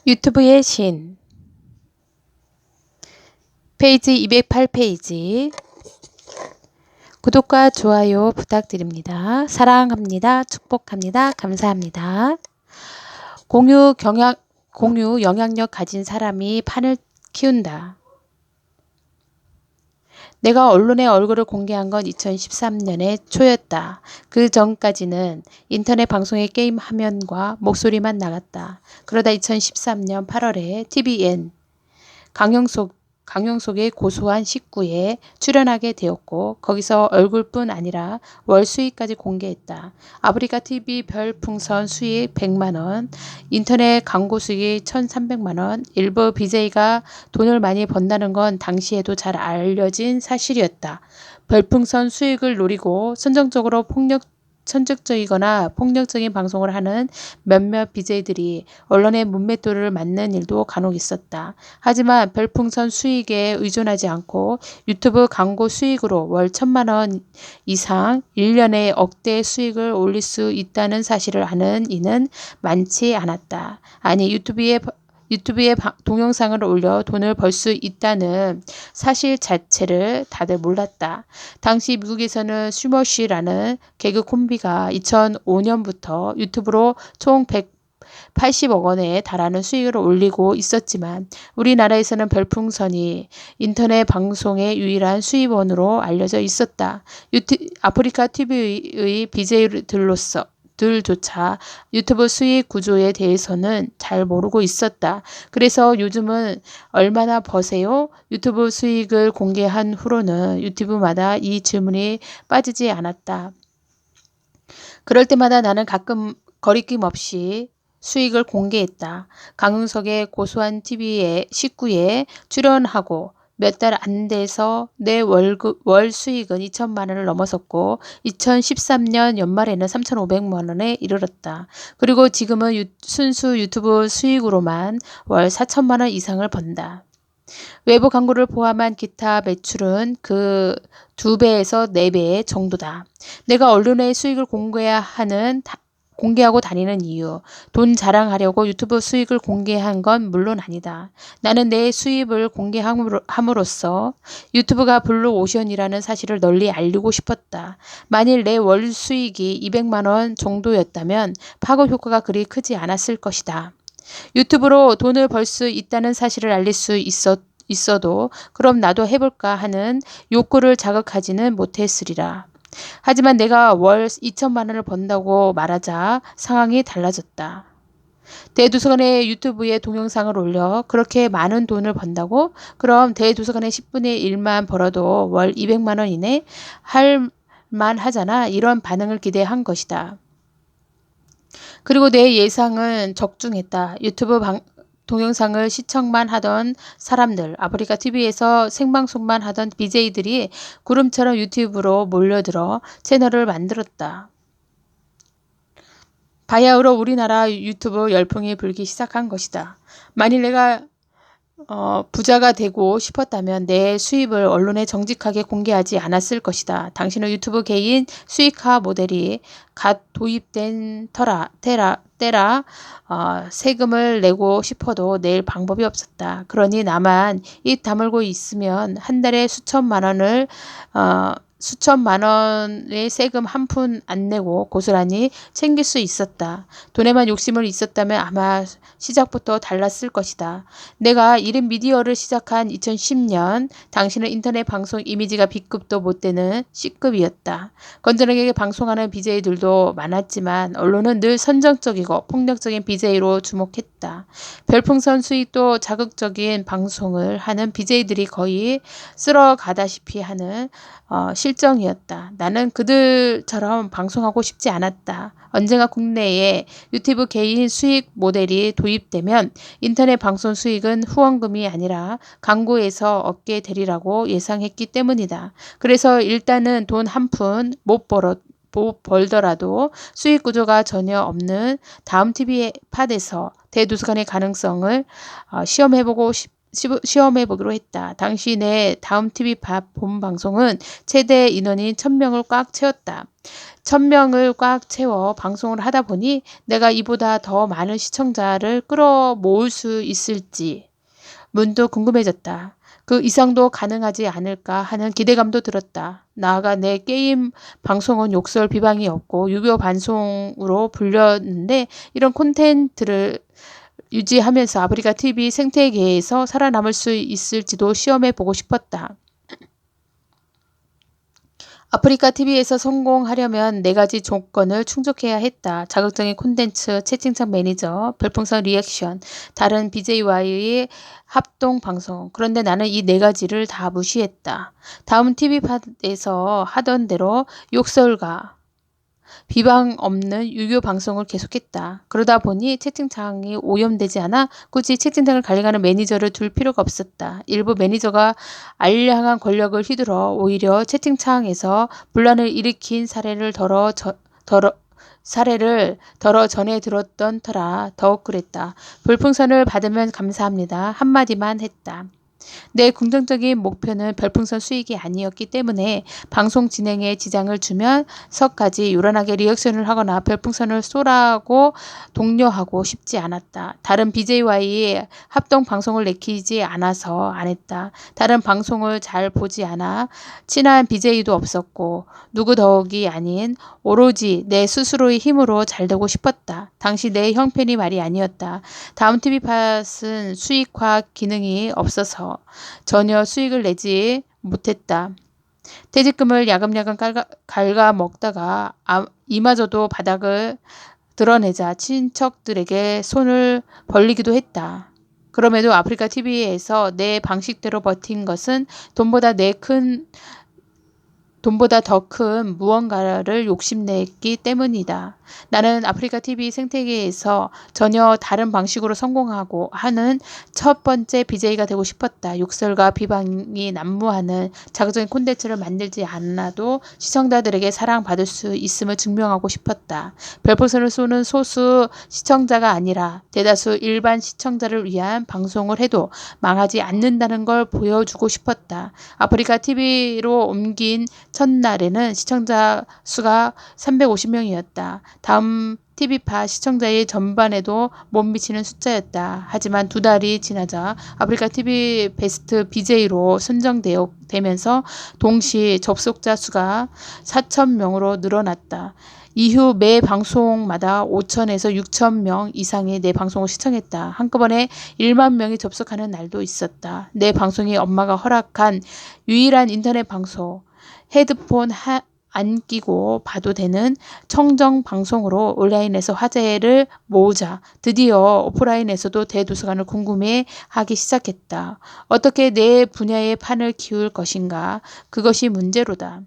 유튜브의 신 페이지 208페이지 구독과 좋아요 부탁드립니다. 사랑합니다. 축복합니다. 감사합니다. 공유 영향력 가진 사람이 판을 키운다. 내가 언론에 얼굴을 공개한 건 2013년의 초였다. 그 전까지는 인터넷 방송의 게임 화면과 목소리만 나갔다. 그러다 2013년 8월에 TVN 강용석의 고소한 식구에 출연하게 되었고 거기서 얼굴뿐 아니라 월 수익까지 공개했다. 아프리카 TV 별풍선 수익 100만원, 인터넷 광고 수익 1300만원, 일부 BJ가 돈을 많이 번다는 건 당시에도 잘 알려진 사실이었다. 별풍선 수익을 노리고 선정적으로 선정적이거나 폭력적인 방송을 하는 몇몇 BJ들이 언론의 문맷돌을 맞는 일도 간혹 있었다. 하지만 별풍선 수익에 의존하지 않고 유튜브 광고 수익으로 월 1000만원 이상 1년에 억대 수익을 올릴 수 있다는 사실을 아는 이는 많지 않았다. 아니 유튜브에 동영상을 올려 돈을 벌 수 있다는 사실 자체를 다들 몰랐다. 당시 미국에서는 슈머시라는 개그 콤비가 2005년부터 유튜브로 총 180억 원에 달하는 수익을 올리고 있었지만 우리나라에서는 별풍선이 인터넷 방송의 유일한 수입원으로 알려져 있었다. 아프리카 TV의 BJ들조차 유튜브 수익 구조에 대해서는 잘 모르고 있었다. 그래서 요즘은 얼마나 버세요? 유튜브 수익을 공개한 후로는 유튜브마다 이 질문이 빠지지 않았다. 그럴 때마다 나는 가끔 거리낌 없이 수익을 공개했다. 강용석의 고소한 TV의 식구에 출연하고 몇 달 안 돼서 내 월 수익은 2천만 원을 넘어섰고 2013년 연말에는 3,500만 원에 이르렀다. 그리고 지금은 순수 유튜브 수익으로만 월 4천만 원 이상을 번다. 외부 광고를 포함한 기타 매출은 그 2배에서 4배 정도다. 내가 언론의 수익을 공개하고 다니는 이유, 돈 자랑하려고 유튜브 수익을 공개한 건 물론 아니다. 나는 내 수입을 공개함으로써 유튜브가 블루오션이라는 사실을 널리 알리고 싶었다. 만일 내 월 수익이 200만 원 정도였다면 파급 효과가 그리 크지 않았을 것이다. 유튜브로 돈을 벌 수 있다는 사실을 알릴 수 있어도 그럼 나도 해볼까 하는 욕구를 자극하지는 못했으리라. 하지만 내가 월 2천만 원을 번다고 말하자 상황이 달라졌다. 대도서관의 유튜브에 동영상을 올려 그렇게 많은 돈을 번다고? 그럼 대도서관의 10분의 1만 벌어도 월 200만 원 이내 할 만하잖아. 이런 반응을 기대한 것이다. 그리고 내 예상은 적중했다. 유튜브 동영상을 시청만 하던 사람들, 아프리카 TV에서 생방송만 하던 BJ들이 구름처럼 유튜브로 몰려들어 채널을 만들었다. 바야흐로 우리나라 유튜브 열풍이 불기 시작한 것이다. 만일 내가 부자가 되고 싶었다면 내 수입을 언론에 정직하게 공개하지 않았을 것이다. 당신은 유튜브 개인 수익화 모델이 갓 도입된 때라 세금을 내고 싶어도 낼 방법이 없었다. 그러니 나만 입 다물고 있으면 한 달에 수천만 원의 세금 한 푼 안 내고 고스란히 챙길 수 있었다. 돈에만 욕심을 있었다면 아마 시작부터 달랐을 것이다. 내가 이른 미디어를 시작한 2010년 당신은 인터넷 방송 이미지가 B급도 못 되는 C급이었다. 건전하게 방송하는 BJ들도 많았지만 언론은 늘 선정적이고 폭력적인 BJ로 주목했다. 별풍선 수익도 자극적인 방송을 하는 BJ들이 거의 쓸어가다시피 하는 실정이었다. 나는 그들처럼 방송하고 싶지 않았다. 언젠가 국내에 유튜브 개인 수익 모델이 도입되면 인터넷 방송 수익은 후원금이 아니라 광고에서 얻게 되리라고 예상했기 때문이다. 그래서 일단은 돈 한 푼 못 벌더라도 수익 구조가 전혀 없는 다음 TV 팟에서 대도서관의 가능성을 시험해보고 시험해보기로 했다. 당시 내 다음 TV 본 방송은 최대 인원인 1000명을 꽉 채웠다. 1000명을 꽉 채워 방송을 하다 보니 내가 이보다 더 많은 시청자를 끌어모을 수 있을지 문득 궁금해졌다. 그 이상도 가능하지 않을까 하는 기대감도 들었다. 나아가 내 게임 방송은 욕설 비방이 없고 유료 방송으로 불렸는데 이런 콘텐츠를 유지하면서 아프리카 TV 생태계에서 살아남을 수 있을지도 시험해 보고 싶었다. 아프리카 TV에서 성공하려면 4가지 조건을 충족해야 했다. 자극적인 콘텐츠, 채팅창 매니저, 별풍선 리액션, 다른 BJ와의 합동 방송. 그런데 나는 이 4가지를 다 무시했다. 다음 TV팟에서 하던 대로 욕설과 비방 없는 유료 방송을 계속했다. 그러다 보니 채팅창이 오염되지 않아 굳이 채팅창을 관리하는 매니저를 둘 필요가 없었다. 일부 매니저가 알량한 권력을 휘둘러 오히려 채팅창에서 분란을 일으킨 사례를 덜어 전해 들었던 터라 더욱 그랬다. 별풍선을 받으면 감사합니다. 한마디만 했다. 내 긍정적인 목표는 별풍선 수익이 아니었기 때문에 방송 진행에 지장을 주면 서까지 요란하게 리액션을 하거나 별풍선을 쏘라고 독려하고 싶지 않았다. 다른 BJ와의 합동 방송을 내키지 않아서 안 했다. 다른 방송을 잘 보지 않아 친한 BJ도 없었고 누구 덕이 아닌 오로지 내 스스로의 힘으로 잘 되고 싶었다. 당시 내 형편이 말이 아니었다. 다음 TV팟은 수익화 기능이 없어서 전혀 수익을 내지 못했다. 퇴직금을 야금야금 갉아먹다가 이마저도 바닥을 드러내자 친척들에게 손을 벌리기도 했다. 그럼에도 아프리카 TV에서 내 방식대로 버틴 것은 돈보다 더 큰 무언가를 욕심냈기 때문이다. 나는 아프리카 TV 생태계에서 전혀 다른 방식으로 성공하고 하는 첫 번째 BJ가 되고 싶었다. 욕설과 비방이 난무하는 자극적인 콘텐츠를 만들지 않아도 시청자들에게 사랑받을 수 있음을 증명하고 싶었다. 별풍선을 쏘는 소수 시청자가 아니라 대다수 일반 시청자를 위한 방송을 해도 망하지 않는다는 걸 보여주고 싶었다. 아프리카 TV로 옮긴 첫날에는 시청자 수가 350명이었다. 다음 TV팟 시청자의 전반에도 못 미치는 숫자였다. 하지만 2달이 지나자 아프리카 TV 베스트 BJ로 선정되면서 동시 접속자 수가 4,000명으로 늘어났다. 이후 매 방송마다 5,000에서 6,000명 이상이 내 방송을 시청했다. 한꺼번에 1만 명이 접속하는 날도 있었다. 내 방송이 엄마가 허락한 유일한 인터넷 방송. 헤드폰 안 끼고 봐도 되는 청정 방송으로 온라인에서 화제를 모으자 드디어 오프라인에서도 대도서관을 궁금해하기 시작했다. 어떻게 내 분야의 판을 키울 것인가? 그것이 문제로다.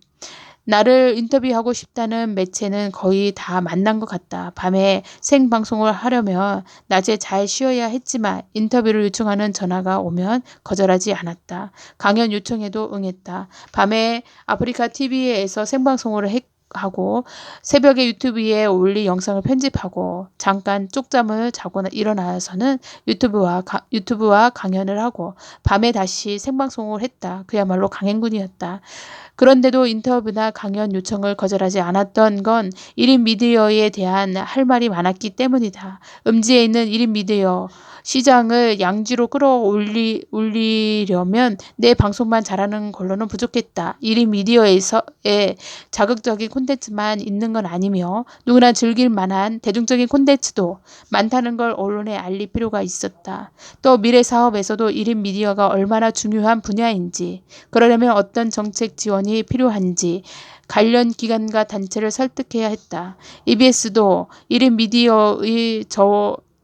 나를 인터뷰하고 싶다는 매체는 거의 다 만난 것 같다. 밤에 생방송을 하려면 낮에 잘 쉬어야 했지만 인터뷰를 요청하는 전화가 오면 거절하지 않았다. 강연 요청에도 응했다. 밤에 아프리카 TV에서 생방송을 하고 새벽에 유튜브에 올릴 영상을 편집하고 잠깐 쪽잠을 자고 일어나서는 유튜브와 강연을 하고 밤에 다시 생방송을 했다. 그야말로 강행군이었다. 그런데도 인터뷰나 강연 요청을 거절하지 않았던 건 1인 미디어에 대한 할 말이 많았기 때문이다. 음지에 있는 1인 미디어 시장을 양지로 끌어올리려면 내 방송만 잘하는 걸로는 부족했다. 1인 미디어에서의 자극적인 콘텐츠만 있는 건 아니며 누구나 즐길 만한 대중적인 콘텐츠도 많다는 걸 언론에 알릴 필요가 있었다. 또 미래 사업에서도 1인 미디어가 얼마나 중요한 분야인지, 그러려면 어떤 정책 지원이 필요한지 관련 기관과 단체를 설득해야 했다. EBS도 1인 미디어의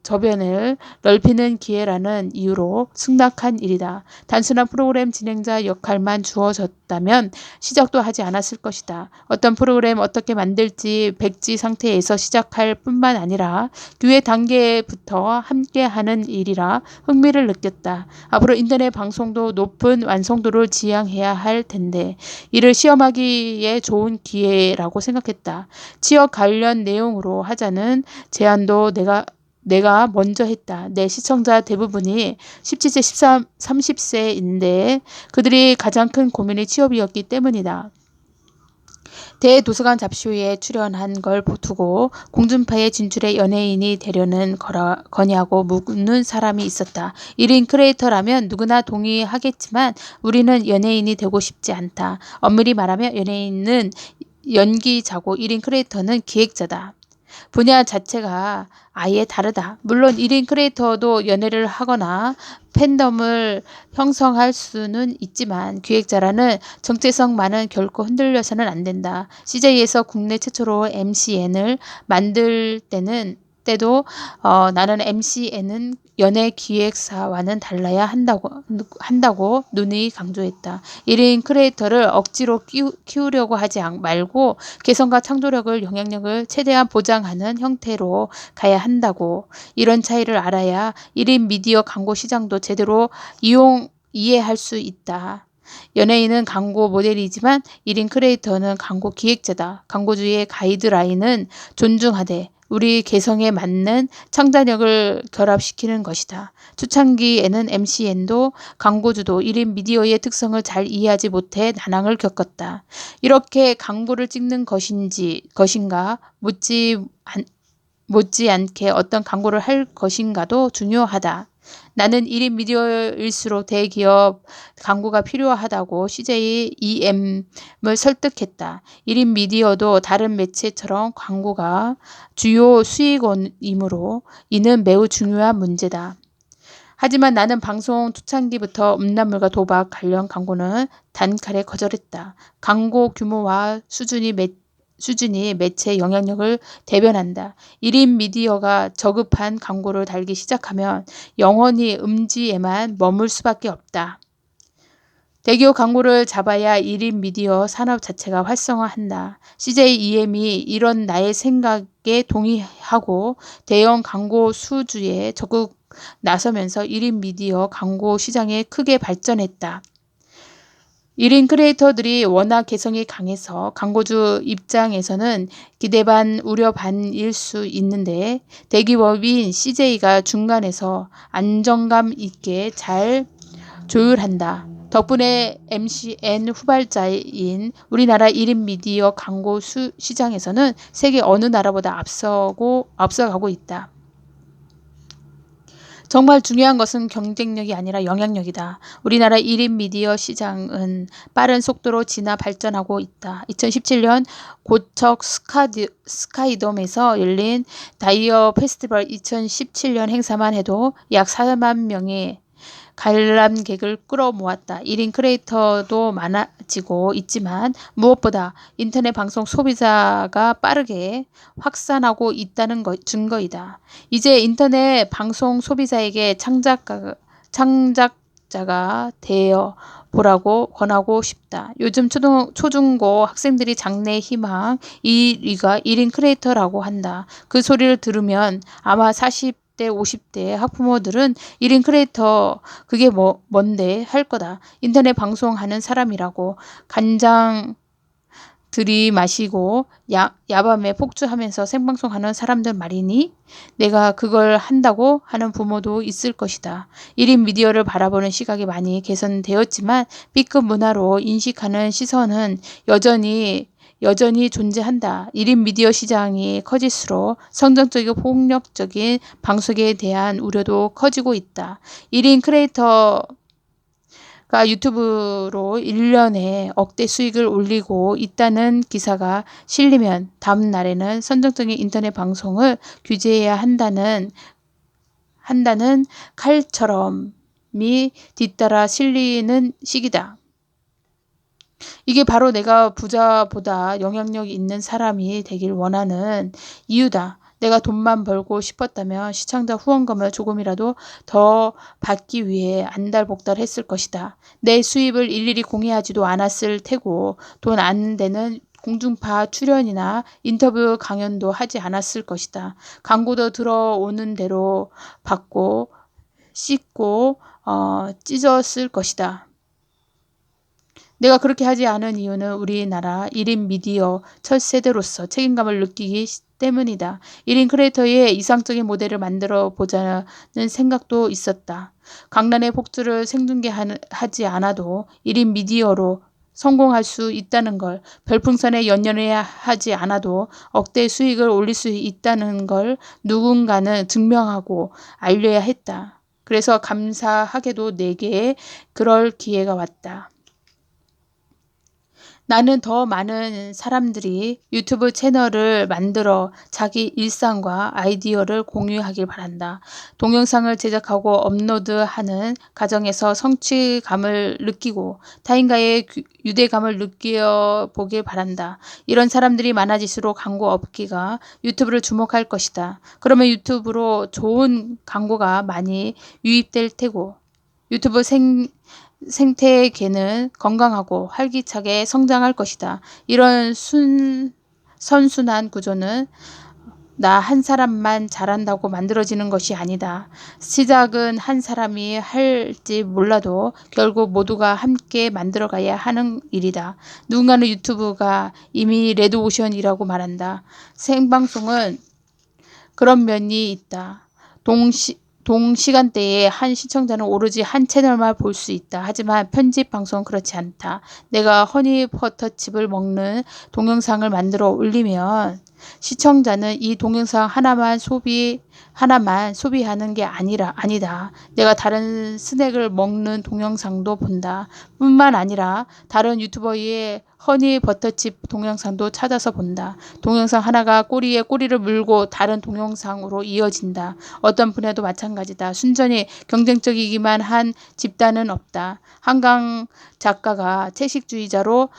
저변을 넓히는 기회라는 이유로 승낙한 일이다. 단순한 프로그램 진행자 역할만 주어졌다면 시작도 하지 않았을 것이다. 어떤 프로그램 어떻게 만들지 백지 상태에서 시작할 뿐만 아니라 기획 단계부터 함께하는 일이라 흥미를 느꼈다. 앞으로 인터넷 방송도 높은 완성도를 지향해야 할 텐데 이를 시험하기에 좋은 기회라고 생각했다. 취업 관련 내용으로 하자는 제안도 내가 먼저 했다. 내 시청자 대부분이 17세, 13, 30세인데 그들이 가장 큰 고민이 취업이었기 때문이다. 대도서관 잡쇼에 출연한 걸 두고 공중파에 진출해 연예인이 되려는 거냐고 묻는 사람이 있었다. 1인 크리에이터라면 누구나 동의하겠지만 우리는 연예인이 되고 싶지 않다. 엄밀히 말하면 연예인은 연기자고 1인 크리에이터는 기획자다. 분야 자체가 아예 다르다. 물론 1인 크리에이터도 연애를 하거나 팬덤을 형성할 수는 있지만 기획자라는 정체성만은 결코 흔들려서는 안 된다. CJ에서 국내 최초로 MCN을 만들 때도 나는 MCN은 연예 기획사와는 달라야 한다고 누누이 강조했다. 1인 크리에이터를 억지로 키우려고 하지 말고 개성과 창조력을 영향력을 최대한 보장하는 형태로 가야 한다고. 이런 차이를 알아야 1인 미디어 광고 시장도 제대로 이해할 수 있다. 연예인은 광고 모델이지만 1인 크리에이터는 광고 기획자다. 광고주의 가이드라인은 존중하되 우리 개성에 맞는 창작력을 결합시키는 것이다. 초창기에는 MCN도 광고주도 1인 미디어의 특성을 잘 이해하지 못해 난항을 겪었다. 이렇게 광고를 찍는 것인가 못지않게 어떤 광고를 할 것인가도 중요하다. 나는 1인 미디어일수록 대기업 광고가 필요하다고 CJ EM을 설득했다. 1인 미디어도 다른 매체처럼 광고가 주요 수익원이므로 이는 매우 중요한 문제다. 하지만 나는 방송 초창기부터 음란물과 도박 관련 광고는 단칼에 거절했다. 광고 규모와 수준이 매체 영향력을 대변한다. 1인 미디어가 저급한 광고를 달기 시작하면 영원히 음지에만 머물 수밖에 없다. 대기업 광고를 잡아야 1인 미디어 산업 자체가 활성화한다. CJEM이 이런 나의 생각에 동의하고 대형 광고 수주에 적극 나서면서 1인 미디어 광고 시장에 크게 발전했다. 1인 크리에이터들이 워낙 개성이 강해서 광고주 입장에서는 기대 반 우려 반일 수 있는데 대기업인 CJ가 중간에서 안정감 있게 잘 조율한다. 덕분에 MCN 후발자인 우리나라 1인 미디어 광고 시장에서는 세계 어느 나라보다 앞서가고 있다. 정말 중요한 것은 경쟁력이 아니라 영향력이다. 우리나라 1인 미디어 시장은 빠른 속도로 진화 발전하고 있다. 2017년 고척 스카이돔에서 열린 다이어 페스티벌 2017년 행사만 해도 약 4만 명의 관람객을 끌어모았다. 1인 크리에이터도 많아지고 있지만 무엇보다 인터넷 방송 소비자가 빠르게 확산하고 있다는 증거이다. 이제 인터넷 방송 소비자에게 창작자가 되어 보라고 권하고 싶다. 요즘 초중고 학생들이 장래 희망 1위가 1인 크리에이터라고 한다. 그 소리를 들으면 아마 40대 50대 학부모들은 1인 크리에이터 그게 뭔데 할 거다. 인터넷 방송하는 사람이라고 간장 들이마시고 야밤에 폭주하면서 생방송하는 사람들 말이니 내가 그걸 한다고 하는 부모도 있을 것이다. 1인 미디어를 바라보는 시각이 많이 개선되었지만 B급 문화로 인식하는 시선은 여전히 존재한다. 1인 미디어 시장이 커질수록 성정적이고 폭력적인 방송에 대한 우려도 커지고 있다. 1인 크리에이터가 유튜브로 1년에 억대 수익을 올리고 있다는 기사가 실리면 다음 날에는 선정적인 인터넷 방송을 규제해야 한다는 칼처럼이 뒤따라 실리는 시기다. 이게 바로 내가 부자보다 영향력 있는 사람이 되길 원하는 이유다. 내가 돈만 벌고 싶었다면 시청자 후원금을 조금이라도 더 받기 위해 안달복달 했을 것이다. 내 수입을 일일이 공개하지도 않았을 테고 돈 안 되는 공중파 출연이나 인터뷰 강연도 하지 않았을 것이다. 광고도 들어오는 대로 받고 씻고 찢었을 것이다. 내가 그렇게 하지 않은 이유는 우리나라 1인 미디어 첫 세대로서 책임감을 느끼기 때문이다. 1인 크리에이터의 이상적인 모델을 만들어 보자는 생각도 있었다. 강남의 폭주를 생중계하지 않아도 1인 미디어로 성공할 수 있다는 걸, 별풍선에 연연해야 하지 않아도 억대 수익을 올릴 수 있다는 걸 누군가는 증명하고 알려야 했다. 그래서 감사하게도 내게 그럴 기회가 왔다. 나는 더 많은 사람들이 유튜브 채널을 만들어 자기 일상과 아이디어를 공유하길 바란다. 동영상을 제작하고 업로드하는 과정에서 성취감을 느끼고 타인과의 유대감을 느껴보길 바란다. 이런 사람들이 많아질수록 광고 업계가 유튜브를 주목할 것이다. 그러면 유튜브로 좋은 광고가 많이 유입될 테고 유튜브 생태계는 건강하고 활기차게 성장할 것이다. 이런 선순환 구조는 나 한 사람만 잘한다고 만들어지는 것이 아니다. 시작은 한 사람이 할지 몰라도 결국 모두가 함께 만들어가야 하는 일이다. 누군가는 유튜브가 이미 레드오션이라고 말한다. 생방송은 그런 면이 있다. 동시간대에 한 시청자는 오로지 한 채널만 볼 수 있다. 하지만 편집 방송은 그렇지 않다. 내가 허니버터칩을 먹는 동영상을 만들어 올리면 시청자는 이 동영상 하나만 소비하는 게 아니다. 내가 다른 스낵을 먹는 동영상도 본다. 뿐만 아니라 다른 유튜버의 허니버터칩 동영상도 찾아서 본다. 동영상 하나가 꼬리에 꼬리를 물고 다른 동영상으로 이어진다. 어떤 분야도 마찬가지다. 순전히 경쟁적이기만 한 집단은 없다. 한강 작가가 채식주의자로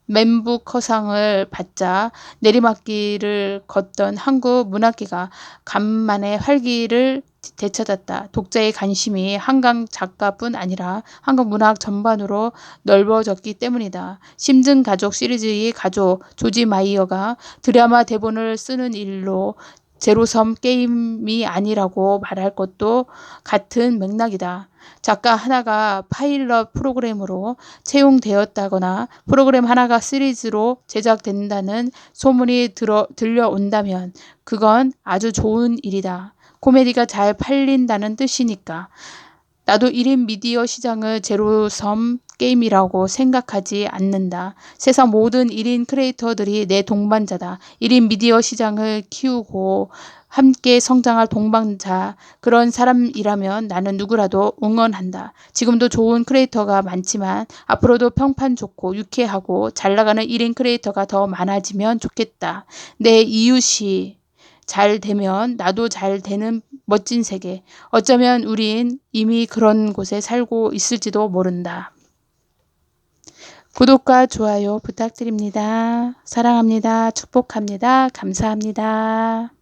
멘붕커상을 받자 내리막길을 걷던 한국 문학계가 간만에 활기를 되찾았다. 독자의 관심이 한강 작가뿐 아니라 한국 문학 전반으로 넓어졌기 때문이다. 심슨 가족 시리즈의 가족 조지 마이어가 드라마 대본을 쓰는 일로 제로섬 게임이 아니라고 말할 것도 같은 맥락이다. 작가 하나가 파일럿 프로그램으로 채용되었다거나 프로그램 하나가 시리즈로 제작된다는 소문이 들려온다면 그건 아주 좋은 일이다. 코미디가 잘 팔린다는 뜻이니까. 나도 1인 미디어 시장을 제로섬 게임이라고 생각하지 않는다. 세상 모든 1인 크리에이터들이 내 동반자다. 1인 미디어 시장을 키우고 함께 성장할 동반자, 그런 사람이라면 나는 누구라도 응원한다. 지금도 좋은 크리에이터가 많지만 앞으로도 평판 좋고 유쾌하고 잘 나가는 1인 크리에이터가 더 많아지면 좋겠다. 내 이웃이 잘 되면 나도 잘 되는 멋진 세계. 어쩌면 우린 이미 그런 곳에 살고 있을지도 모른다. 구독과 좋아요 부탁드립니다. 사랑합니다. 축복합니다. 감사합니다.